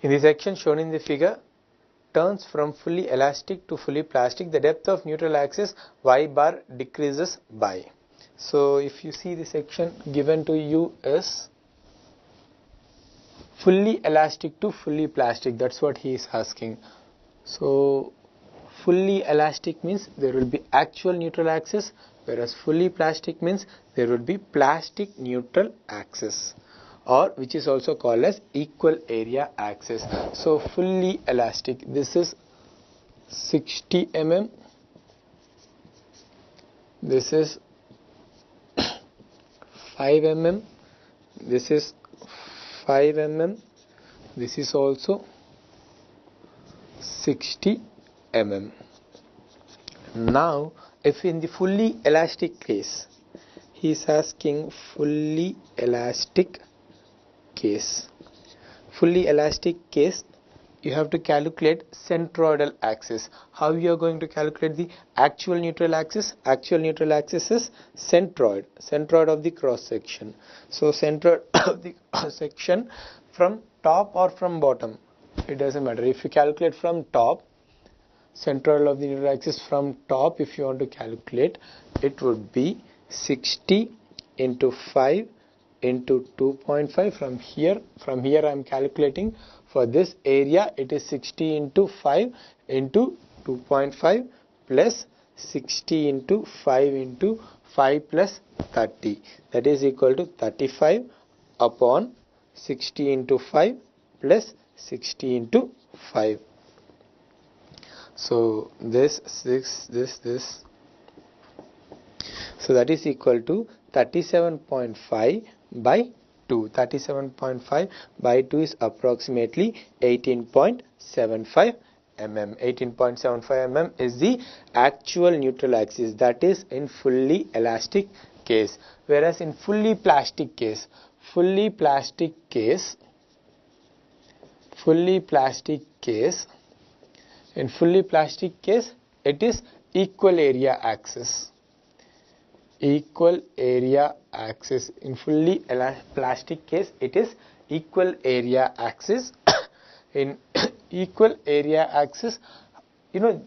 In the section shown in the figure, turns from fully elastic to fully plastic, the depth of neutral axis y bar decreases by. So if you see the section given to you is fully elastic to fully plastic, that's what he is asking. So fully elastic means there will be actual neutral axis, whereas fully plastic means there will be plastic neutral axis, or which is also called as equal area axis. So fully elastic, this is 60 mm, this is 5 mm, this is 5 mm, this is also 60 mm. Now if in the fully elastic case, he is asking fully elastic case, you have to calculate centroidal axis. How you are going to calculate the actual neutral axis? Actual neutral axis is centroid of the cross section. So centroid of the cross section from top or from bottom, it doesn't matter. If you calculate from top, centroid of the neutral axis from top, if you want to calculate, it would be 60 into 5 into 2.5. From here I am calculating for this area, it is 60 into 5 into 2.5 plus 60 into 5 into 5 plus 30, that is equal to 35 upon 60 into 5 plus 60 into 5. So this, so that is equal to 37.5 by 2. 37.5 by 2 is approximately 18.75 mm. 18.75 mm is the actual neutral axis, that is in fully elastic case. Whereas in fully plastic case, in fully plastic case, it is equal area axis. Equal area axis. In fully plastic case, it is equal area axis. In equal area axis,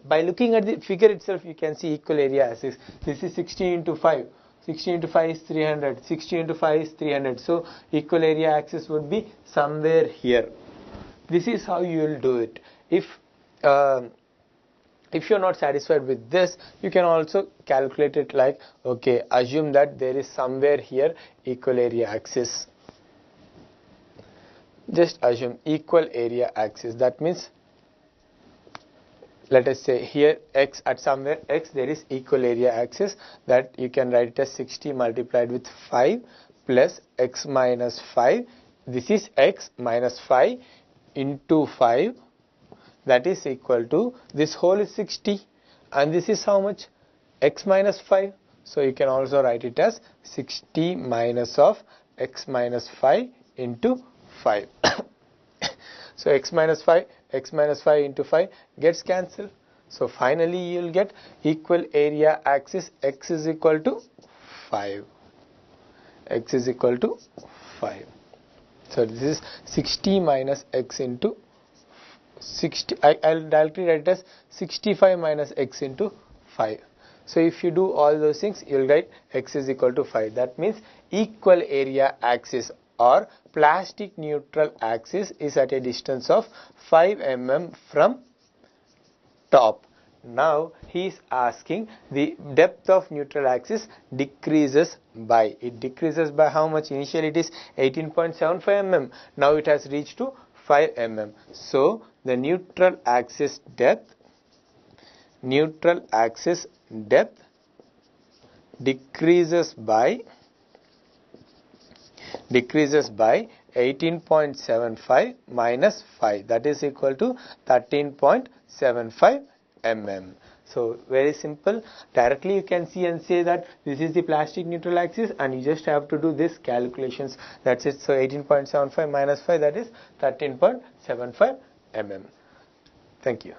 by looking at the figure itself, you can see equal area axis. This is 60 into 5. 60 into 5 is 300. 60 into 5 is 300. So equal area axis would be somewhere here. This is how you will do it. If you are not satisfied with this, you can also calculate it like, okay, assume that there is somewhere here equal area axis. Just assume equal area axis. That means, let us say here x, at somewhere x there is equal area axis, that you can write it as 60 multiplied with 5 plus x minus 5. This is x minus 5 into 5. That is equal to, this whole is 60 and this is how much? X minus 5. So you can also write it as 60 minus of x minus 5 into 5. So x minus 5 into 5 gets cancelled. So finally you will get equal area axis, x is equal to 5. X is equal to 5. So this is 60 minus x into 60, I'll directly write it as 65 minus x into 5. So if you do all those things, you'll write x is equal to 5. That means equal area axis or plastic neutral axis is at a distance of 5 mm from top. Now he is asking the depth of neutral axis decreases by. It decreases by how much? Initially it is 18.75 mm. Now it has reached to 5 mm. So the neutral axis depth decreases by 18.75 minus 5, that is equal to 13.75 mm. So very simple. Directly you can see and say that this is the plastic neutral axis, and you just have to do this calculations. That's it. So 18.75 minus 5, that is 13.75 mm. Thank you.